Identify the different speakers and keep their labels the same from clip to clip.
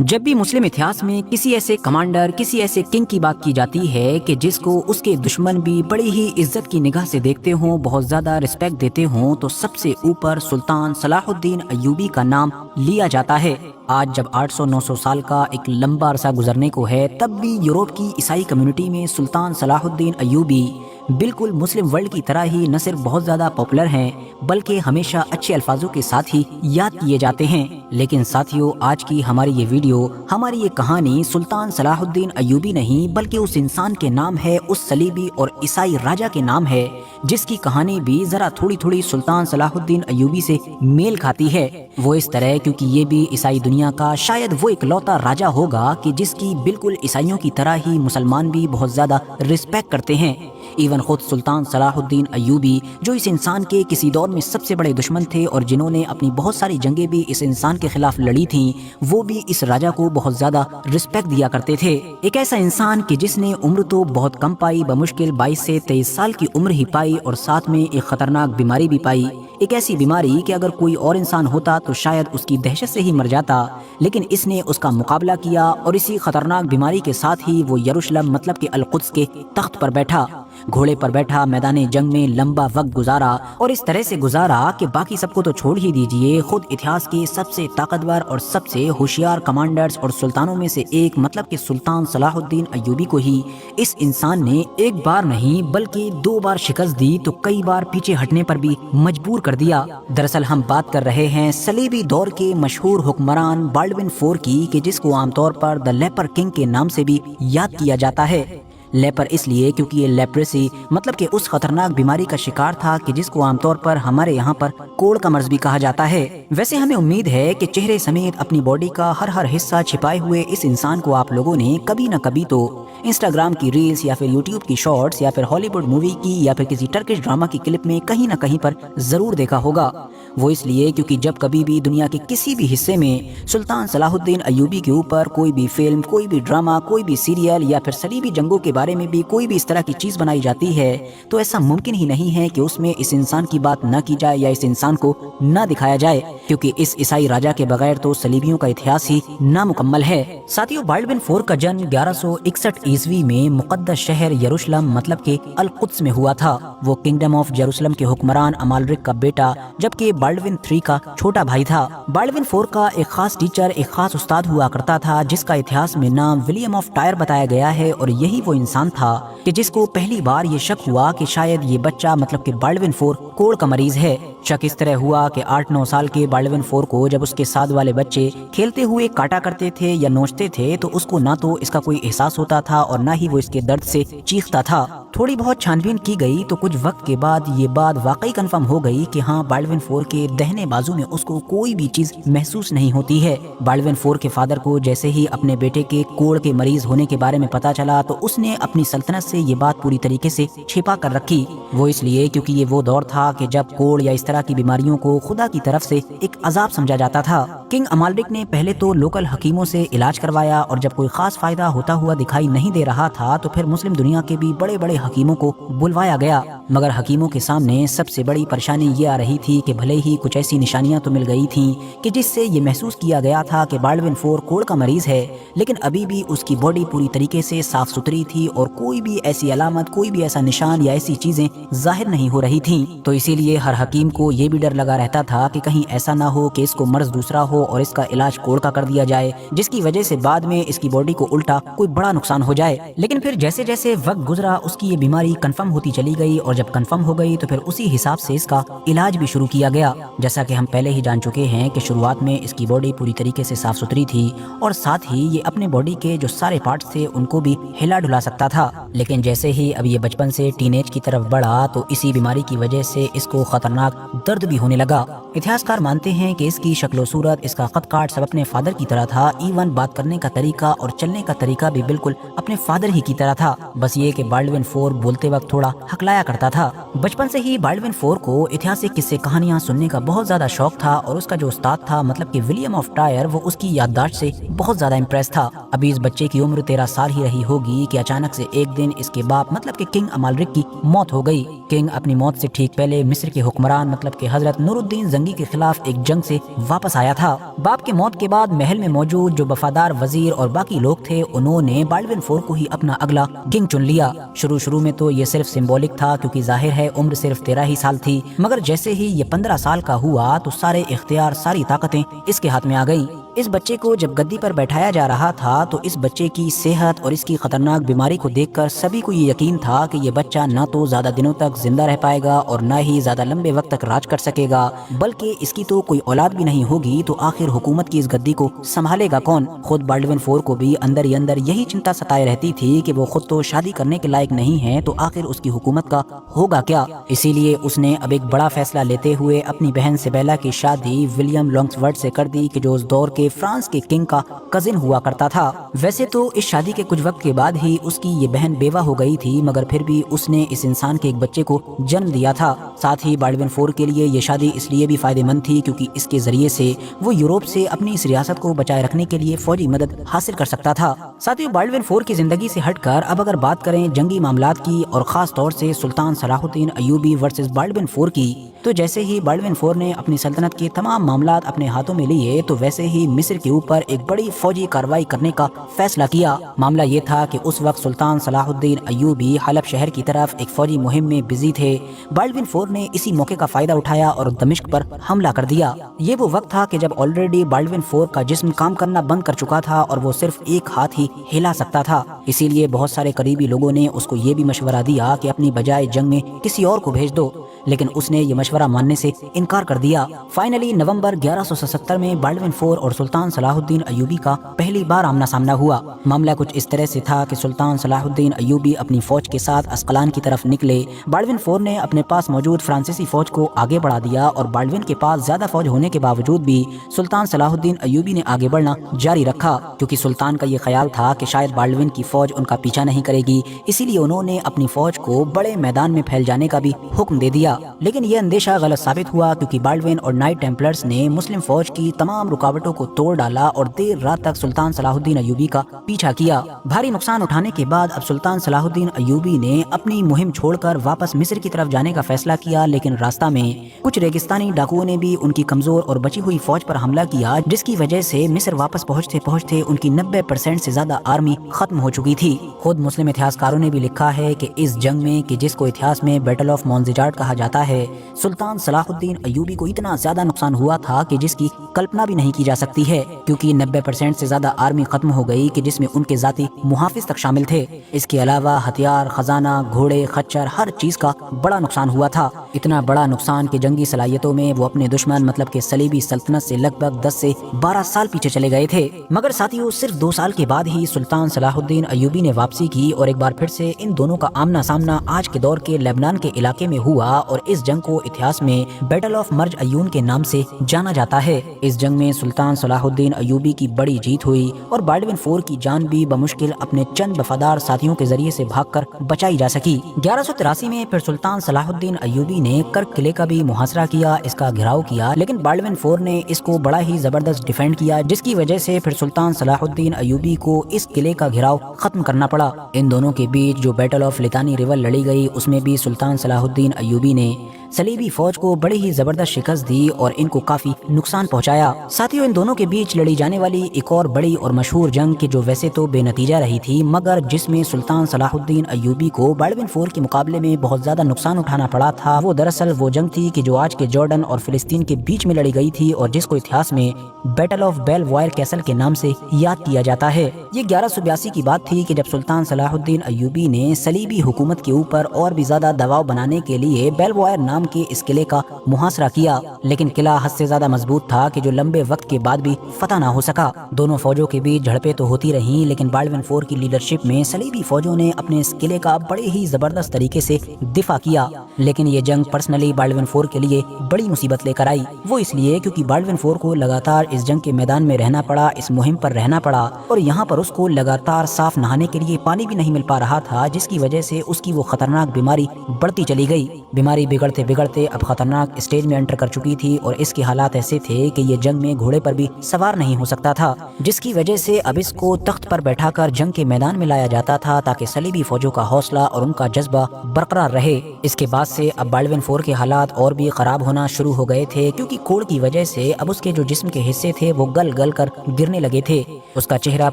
Speaker 1: جب بھی مسلم اتہاس میں کسی ایسے کمانڈر، کسی ایسے کنگ کی بات کی جاتی ہے کہ جس کو اس کے دشمن بھی بڑی ہی عزت کی نگاہ سے دیکھتے ہوں، بہت زیادہ رسپیکٹ دیتے ہوں، تو سب سے اوپر سلطان صلاح الدین ایوبی کا نام لیا جاتا ہے۔ آج جب 800-900 سال کا ایک لمبا عرصہ گزرنے کو ہے، تب بھی یورپ کی عیسائی کمیونٹی میں سلطان صلاح الدین ایوبی بالکل مسلم ورلڈ کی طرح ہی نہ صرف بہت زیادہ پاپولر ہیں، بلکہ ہمیشہ اچھے الفاظوں کے ساتھ ہی یاد کیے جاتے ہیں۔ لیکن ساتھیو، آج کی ہماری یہ ویڈیو، ہماری یہ کہانی سلطان صلاح الدین ایوبی نہیں، بلکہ اس انسان کے نام ہے، اس صلیبی اور عیسائی راجا کے نام ہے، جس کی کہانی بھی ذرا تھوڑی تھوڑی سلطان صلاح الدین ایوبی سے میل کھاتی ہے۔ وہ اس طرح کیونکہ یہ بھی عیسائی دنیا کا شاید وہ اکلوتا راجا ہوگا کہ جس کی بالکل عیسائیوں کی طرح ہی مسلمان بھی بہت زیادہ رسپیکٹ کرتے ہیں۔ ایون خود سلطان صلاح الدین ایوبی، جو اس انسان کے کسی دور میں سب سے بڑے دشمن تھے اور جنہوں نے اپنی بہت ساری جنگیں بھی اس انسان کے خلاف لڑی تھیں، وہ بھی اس راجا کو بہت زیادہ رسپیکٹ دیا کرتے تھے۔ ایک ایسا انسان کہ جس نے عمر تو بہت کم پائی، بمشکل 22 سے 23 سال کی عمر ہی پائی، اور ساتھ میں ایک خطرناک بیماری بھی پائی، ایک ایسی بیماری کہ اگر کوئی اور انسان ہوتا تو شاید اس کی دہشت سے ہی مر جاتا، لیکن اس نے اس کا مقابلہ کیا اور اسی خطرناک بیماری کے ساتھ ہی وہ یروشلم مطلب کہ القدس کے تخت پر بیٹھا، گھوڑے پر بیٹھا، میدان جنگ میں لمبا وقت گزارا، اور اس طرح سے گزارا کہ باقی سب کو تو چھوڑ ہی دیجئے، خود اتہاس کے سب سے طاقتور اور سب سے ہوشیار کمانڈرز اور سلطانوں میں سے ایک مطلب کہ سلطان صلاح الدین ایوبی کو ہی اس انسان نے ایک بار نہیں بلکہ 2 بار شکست دی، تو کئی بار پیچھے ہٹنے پر بھی مجبور کر دیا۔ دراصل ہم بات کر رہے ہیں صلیبی دور کے مشہور حکمران بالڈون فور کی، کہ جس کو عام طور پر دا لیپر کنگ کے نام سے بھی یاد کیا جاتا ہے۔ لیپر اس لیے کیونکہ یہ لیپریسی مطلب کہ اس خطرناک بیماری کا شکار تھا کہ جس کو عام طور پر ہمارے یہاں پر کوڑ کا مرض بھی کہا جاتا ہے۔ ویسے ہمیں امید ہے کہ چہرے سمیت اپنی باڈی کا ہر حصہ چھپائے ہوئے اس انسان کو آپ لوگوں نے کبھی نہ کبھی تو انسٹاگرام کی ریلز یا پھر یوٹیوب کی شارٹس یا پھر ہالی ووڈ مووی کی یا پھر کسی ٹرکش ڈرامہ کی کلپ میں کہیں نہ کہیں پر ضرور دیکھا ہوگا۔ وہ اس لیے کیونکہ جب کبھی بھی دنیا کے کسی بھی حصے میں سلطان صلاح الدین ایوبی کے اوپر کوئی بھی فلم، کوئی بھی ڈرامہ، کوئی بھی سیریل یا پھر صلیبی جنگوں کے بارے میں بھی کوئی بھی اس طرح کی چیز بنائی جاتی ہے، تو ایسا ممکن ہی نہیں ہے کہ اس میں اس انسان کی بات نہ کی جائے یا اس انسان کو نہ دکھایا جائے، کیونکہ اس عیسائی راجا کے بغیر تو صلیبیوں کا اتہاس ہی نامکمل ہے۔ ساتھیو، بالڈون فور کا جنم 1161 عیسوی میں مقدس شہر یروشلم مطلب کہ القدس میں ہوا تھا۔ وہ کنگڈم آف یروشلم کے حکمران امالرک کا بیٹا جبکہ بالڈون 3 کا چھوٹا بھائی تھا۔ بالڈون 4 کا ایک خاص ٹیچر، ایک خاص استاد ہوا کرتا تھا جس کا اتہاس میں نام ولیم آف ٹائر بتایا گیا ہے، اور یہی وہ انسان تھا کہ جس کو پہلی بار یہ شک ہوا کہ شاید یہ بچہ مطلب کہ بالڈون 4 کوڑ کا مریض ہے۔ شک اس طرح ہوا کہ 8-9 سال کے بالڈون 4 کو جب اس کے ساتھ والے بچے کھیلتے ہوئے کاٹا کرتے تھے یا نوچتے تھے، تو اس کو نہ تو اس کا کوئی احساس ہوتا تھا اور نہ ہی وہ اس کے درد سے چیختا تھا۔ تھوڑی بہت چھانبین کی گئی تو کچھ وقت کے بعد یہ بات واقعی کنفرم ہو گئی کہ ہاں، بالڈون 4 کے دہنے بازو میں اس کو کوئی بھی چیز محسوس نہیں ہوتی ہے۔ بالڈون 4 کے فادر کو جیسے ہی اپنے بیٹے کے کوڑ کے مریض ہونے کے بارے میں پتا چلا، تو اس نے اپنی سلطنت سے یہ بات پوری طریقے سے چھپا کر رکھی۔ وہ اس لیے کیونکہ یہ وہ دور تھا کہ جب کوڑ یا اس طرح کی بیماریوں کو خدا کی طرف سے ایک عذاب سمجھا جاتا تھا۔ کنگ امالرک نے پہلے تو لوکل حکیموں سے علاج کروایا، اور جب کوئی خاص فائدہ ہوتا ہوا دکھائی نہیں دے رہا تھا تو پھر مسلم دنیا کے بھی بڑے بڑے حکیموں کو بلوایا گیا، مگر حکیموں کے سامنے سب سے بڑی پریشانی یہ آ رہی تھی کہ بھلے ہی کچھ ایسی نشانیاں تو مل گئی تھیں کہ جس سے یہ محسوس کیا گیا تھا کہ بالڈون 4 کوڑ کا مریض ہے، لیکن ابھی بھی اس کی باڈی پوری طریقے سے صاف ستھری تھی اور کوئی بھی ایسی علامت، کوئی بھی ایسا نشان یا ایسی چیزیں ظاہر نہیں ہو رہی تھیں۔ تو اسی لیے ہر حکیم کو یہ بھی ڈر لگا رہتا تھا کہ کہیں ایسا نہ ہو کہ اس کو مرض دوسرا ہو اور اس کا علاج کوڑ کا کر دیا جائے، جس کی وجہ سے بعد میں اس کی باڈی کو الٹا کوئی بڑا نقصان ہو جائے۔ لیکن پھر جیسے جیسے وقت گزرا اس کی یہ بیماری کنفرم ہوتی چلی گئی، اور جب کنفرم ہو گئی تو پھر اسی حساب سے اس کا علاج بھی شروع کیا گیا۔ جیسا کہ ہم پہلے ہی جان چکے ہیں کہ شروعات میں اس کی باڈی پوری طریقے سے صاف ستھری تھی، اور ساتھ ہی یہ اپنے باڈی کے جو سارے پارٹس تھے ان کو بھی ہلا ڈلا سکتا تھا، لیکن جیسے ہی اب یہ بچپن سے ٹین ایج کی طرف بڑھا تو اسی بیماری کی وجہ سے اس کو خطرناک درد بھی ہونے لگا۔ اتہاسکار مانتے ہیں کہ اس کی شکل و صورت، اس کا قد کاٹ سب اپنے فادر کی طرح تھا، ایون بات کرنے کا طریقہ اور چلنے کا طریقہ بھی بالکل اپنے فادر ہی کی طرح تھا، بس یہ کہ بالڈون 4 بولتے وقت تھوڑا ہکلایا کرتا کرتا تھا۔ بچپن سے ہی بالڈون فور کو ایتہاسک قصے کہانیاں سننے کا بہت زیادہ شوق تھا اور اس کا جو استاد تھا مطلب کہ ولیم آف ٹائر، وہ اس کی یادداشت سے بہت زیادہ امپریس تھا۔ ابھی اس بچے کی عمر 13 سال ہی رہی ہوگی کہ اچانک سے ایک دن اس کے باپ مطلب کہ کنگ امالرک کی موت ہو گئی۔ کنگ اپنی موت سے ٹھیک پہلے مصر کے حکمران مطلب کہ حضرت نور الدین زنگی کے خلاف ایک جنگ سے واپس آیا تھا۔ باپ کی موت کے بعد محل میں موجود جو وفادار وزیر اور باقی لوگ تھے انہوں نے بالڈون فور کو ہی اپنا اگلا کنگ چن لیا۔ شروع میں تو یہ صرف سمبولک تھا کیونکہ ظاہر ہے عمر صرف 13 ہی سال تھی، مگر جیسے ہی یہ 15 سال کا ہوا تو سارے اختیار، ساری طاقتیں اس کے ہاتھ میں آ گئیں۔ اس بچے کو جب گدی پر بیٹھایا جا رہا تھا تو اس بچے کی صحت اور اس کی خطرناک بیماری کو دیکھ کر سبھی کو یہ یقین تھا کہ یہ بچہ نہ تو زیادہ دنوں تک زندہ رہ پائے گا اور نہ ہی زیادہ لمبے وقت تک راج کر سکے گا، بلکہ اس کی تو کوئی اولاد بھی نہیں ہوگی تو آخر حکومت کی اس گدی کو سنبھالے گا کون؟ خود بالڈون فور کو بھی اندر ہی اندر یہی چنتا ستائے رہتی تھی کہ وہ خود تو شادی کرنے کے لائق نہیں ہے تو آخر اس کی حکومت کا ہوگا کیا؟ اسی لیے اس نے اب ایک بڑا فیصلہ لیتے ہوئے اپنی بہن سبیلا کی شادی ولیم لانگسورتھ سے کر دی کہ جو اس دور کے فرانس کے کنگ کا کزن ہوا کرتا تھا۔ ویسے تو اس شادی کے کچھ وقت کے بعد ہی اس کی یہ بہن بیوہ ہو گئی تھی، مگر پھر بھی اس نے اس انسان کے ایک بچے کو جنم دیا تھا۔ ساتھ ہی بالڈون فور کے لیے یہ شادی اس لیے بھی فائدہ مند تھی کیونکہ اس کے ذریعے سے وہ یورپ سے اپنی اس ریاست کو بچائے رکھنے کے لیے فوجی مدد حاصل کر سکتا تھا۔ ساتھیو بالڈون فور کی زندگی سے ہٹ کر اب اگر بات کریں جنگی معاملات کی اور خاص طور سے سلطان صلاح الدین ایوبی ورسز بالڈون فور کی، تو جیسے ہی بالڈون فور نے اپنی سلطنت کے تمام معاملات اپنے ہاتھوں میں لیے تو ویسے ہی مصر کے اوپر ایک بڑی فوجی کارروائی کرنے کا فیصلہ کیا۔ معاملہ یہ تھا کہ اس وقت سلطان صلاح الدین ایوبی حلب شہر کی طرف ایک فوجی مہم میں بزی تھے۔ بالڈون فور نے اسی موقع کا فائدہ اٹھایا اور دمشق پر حملہ کر دیا۔ یہ وہ وقت تھا کہ جب آلریڈی بالڈون فور کا جسم کام کرنا بند کر چکا تھا اور وہ صرف ایک ہاتھ ہی ہلا سکتا تھا، اسی لیے بہت سارے قریبی لوگوں نے اس کو یہ بھی مشورہ دیا کہ اپنی بجائے جنگ میں کسی اور کو بھیج دو، لیکن اس نے یہ مشورہ ماننے سے انکار کر دیا۔ فائنلی نومبر 1177 میں بالڈون فور اور سلطان صلاح الدین ایوبی کا پہلی بار آمنا سامنا ہوا۔ معاملہ کچھ اس طرح سے تھا کہ سلطان صلاح الدین ایوبی اپنی فوج کے ساتھ اسقلان کی طرف نکلے۔ بالڈون فور نے اپنے پاس موجود فرانسیسی فوج کو آگے بڑھا دیا اور بالڈون کے پاس زیادہ فوج ہونے کے باوجود بھی سلطان صلاح الدین ایوبی نے آگے بڑھنا جاری رکھا، کیونکہ سلطان کا یہ خیال تھا کہ شاید بالڈون کی فوج ان کا پیچھا نہیں کرے گی، اسی لیے انہوں نے اپنی فوج کو بڑے میدان میں پھیل جانے کا بھی حکم دے دیا۔ لیکن یہ اندیشہ غلط ثابت ہوا کیونکہ بالڈون اور نائٹ ٹیمپلرز نے مسلم فوج کی تمام رکاوٹوں کو توڑ ڈالا اور دیر رات تک سلطان صلاح الدین ایوبی کا پیچھا کیا۔ بھاری نقصان اٹھانے کے بعد اب سلطان صلاح الدین ایوبی نے اپنی مہم چھوڑ کر واپس مصر کی طرف جانے کا فیصلہ کیا، لیکن راستہ میں کچھ ریگستانی ڈاکوؤں نے بھی ان کی کمزور اور بچی ہوئی فوج پر حملہ کیا، جس کی وجہ سے مصر واپس پہنچتے ان کی 90% سے زیادہ آرمی ختم ہو چکی تھی۔ خود مسلم اتہاسکاروں نے بھی لکھا ہے کہ اس جنگ میں کہ جس کو اتہاس میں بیٹل آف مونزیجارٹ کہا جاتا ہے، سلطان صلاح الدین ایوبی کو اتنا زیادہ نقصان ہوا تھا کہ جس کی کلپنا بھی نہیں کی جا سکتی ہے، کیونکہ 90% سے زیادہ آرمی ختم ہو گئی کہ جس میں ان کے ذاتی محافظ تک شامل تھے۔ اس کے علاوہ ہتھیار، خزانہ، گھوڑے، خچر، ہر چیز کا بڑا نقصان ہوا تھا۔ اتنا بڑا نقصان کہ جنگی صلاحیتوں میں وہ اپنے دشمن مطلب کہ صلیبی سلطنت سے لگ بھگ 10 سے 12 سال پیچھے چلے گئے تھے۔ مگر ساتھیوں صرف 2 سال کے بعد ہی سلطان صلاح الدین ایوبی نے واپسی کی اور ایک بار پھر سے ان دونوں کا آمنا سامنا آج کے دور کے لبنان کے علاقے میں ہوا اور اس جنگ کو اتہاس میں بیٹل آف مرج عیون کے نام سے جانا جاتا ہے۔ اس جنگ میں سلطان صلاح الدین ایوبی کی بڑی جیت ہوئی اور بالڈون فور کی جان بھی بمشکل اپنے چند وفادار ساتھیوں کے ذریعے سے بھاگ کر بچائی جا سکی۔ 1183 میں پھر سلطان صلاح الدین ایوبی نے کرک قلعے کا بھی محاصرہ کیا، اس کا گھراؤ کیا، لیکن بالڈون فور نے اس کو بڑا ہی زبردست ڈیفینڈ کیا، جس کی وجہ سے پھر سلطان صلاح الدین ایوبی کو اس قلعے کا گھراؤ ختم کرنا پڑا۔ ان دونوں کے بیچ جو بیٹل آف لتانی ریور لڑی گئی اس میں بھی سلطان صلاح الدین ایوبی نے صلیبی فوج کو بڑی ہی زبردست شکست دی اور ان کو کافی نقصان پہنچایا۔ ساتھیوں ان دونوں کے بیچ لڑی جانے والی ایک اور بڑی اور مشہور جنگ کی جو ویسے تو بے نتیجہ رہی تھی، مگر جس میں سلطان صلاح الدین ایوبی کو بالڈون فور کے مقابلے میں بہت زیادہ نقصان اٹھانا پڑا تھا، وہ دراصل وہ جنگ تھی کہ جو آج کے جارڈن اور فلسطین کے بیچ میں لڑی گئی تھی اور جس کو اتہاس میں battle of Belvoir castle کے نام سے یاد کیا جاتا ہے۔ یہ 1182 کی بات تھی کہ جب سلطان صلاح الدین ایوبی نے صلیبی حکومت کے اوپر اور بھی زیادہ دباؤ بنانے کے لیے بیل وائر نام نام کے اس قلعے کا محاصرہ کیا، لیکن قلعہ حد سے زیادہ مضبوط تھا کہ جو لمبے وقت کے بعد بھی فتح نہ ہو سکا۔ دونوں فوجوں کے بیچ جھڑپیں تو ہوتی رہیں، لیکن بالڈوین فور کی لیڈرشپ میں صلیبی فوجوں نے اپنے اس قلعے کا بڑے ہی زبردست طریقے سے دفاع کیا۔ لیکن یہ جنگ پرسنلی بالڈوین فور کے لیے بڑی مصیبت لے کر آئی، وہ اس لیے کیونکہ بالڈوین فور کو لگاتار اس جنگ کے میدان میں رہنا پڑا، اس مہم پر رہنا پڑا، اور یہاں پر اس کو لگاتار صاف نہانے کے لیے پانی بھی نہیں مل پا رہا تھا، جس کی وجہ سے اس کی وہ خطرناک بیماری بڑھتی چلی گئی۔ بیماری بگڑتے بگڑتے اب خطرناک اسٹیج میں انٹر کر چکی تھی، اور اس کے حالات ایسے تھے کہ یہ جنگ میں گھوڑے پر بھی سوار نہیں ہو سکتا تھا، جس کی وجہ سے اب اس کو تخت پر بیٹھا کر جنگ کے میدان میں لایا جاتا تھا تاکہ صلیبی فوجوں کا حوصلہ اور ان کا جذبہ برقرار رہے۔ اس کے بعد سے اب بالڈوین فور کے حالات اور بھی خراب ہونا شروع ہو گئے تھے، کیونکہ کوڑ کی وجہ سے اب اس کے جو جسم کے حصے تھے وہ گل گل کر گرنے لگے تھے۔ اس کا چہرہ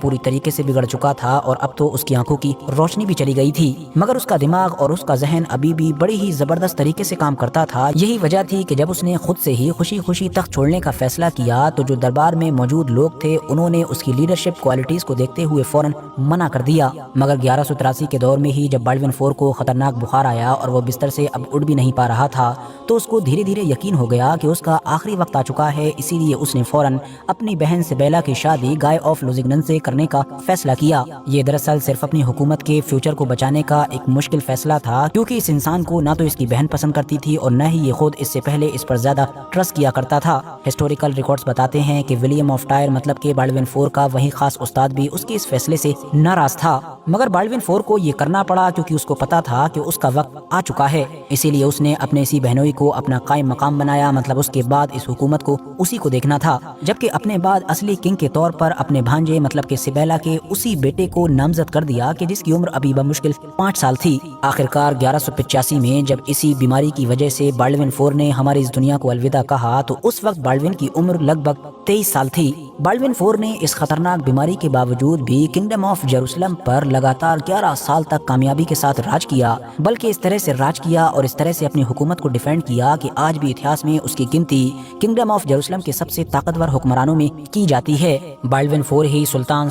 Speaker 1: پوری طریقے سے بگڑ چکا تھا، اور اب تو اس کی آنکھوں کی روشنی بھی چلی گئی تھی، مگر اس کا دماغ اور اس کا ذہن ابھی بھی بڑی ہی زبردست طریقے سے کام کرتا تھا۔ یہی وجہ تھی کہ جب اس نے خود سے ہی خوشی خوشی تخت چھوڑنے کا فیصلہ کیا تو جو دربار میں موجود لوگ تھے انہوں نے اس کی لیڈرشپ کوالٹیز کو دیکھتے ہوئے فوراً منع کر دیا۔ مگر 1183 کے دور میں ہی جب بالڈوین فور کو خطرناک بخار آیا اور وہ بستر سے اب اٹھ بھی نہیں پا رہا تھا، تو اس کو دھیرے دھیرے یقین ہو گیا کہ اس کا آخری وقت آ چکا ہے، اسی لیے اس نے فوراً اپنی بہن سبیلا کی شادی گائے آف لوزگنن سے کرنے کا فیصلہ کیا۔ یہ دراصل صرف اپنی حکومت کے فیوچر کو بچانے کا ایک مشکل فیصلہ تھا، کیونکہ اس انسان کو نہ تو اس کی بہن پسند کرتی تھی اور نہ ہی یہ خود اس سے پہلے اس پر زیادہ ٹرسٹ کیا کرتا تھا۔ ہسٹوریکل ریکارڈز بتاتے ہیں کہ ولیم آف ٹائر مطلب کہ بالڈوین فور کا وہی خاص استاد بھی اس کے اس فیصلے سے ناراض تھا، مگر بالڈوین فور کو یہ کرنا پڑا کیونکہ اس کو پتا تھا کہ اس کا وقت آ چکا ہے، اسی لیے اس نے اپنے اسی بہنوئی کو اپنا قائم مقام بنایا، مطلب اس کے بعد اس حکومت کو اسی کو دیکھنا تھا، جبکہ اپنے بعد اصلی کنگ کے طور پر اپنے بھانجے مطلب کہ سبیلا کے اسی بیٹے کو نامزد کر دیا کہ جس کی عمر ابھی بمشکل 5 سال تھی۔ آخرکار 1185 میں جب اسی بیماری کی وجہ سے بالڈوین فور نے ہماری اس دنیا کو الوداع کہا تو اس وقت بالڈوین کی عمر لگ بھگ 23 سال تھی۔ بالڈوین فور نے اس خطرناک بیماری کے باوجود بھی کنگڈم آف جیروسلم پر لگاتار 11 سال تک کامیابی کے ساتھ راج کیا، بلکہ اس طرح سے راج کیا اور اس طرح سے اپنی حکومت کو ڈیفینڈ کیا کہ آج بھی اتہاس میں اس کی گنتی کنگڈم آف جیروسلم کے سب سے طاقتور حکمرانوں میں کی جاتی ہے۔ بالڈوین فور ہی سلطان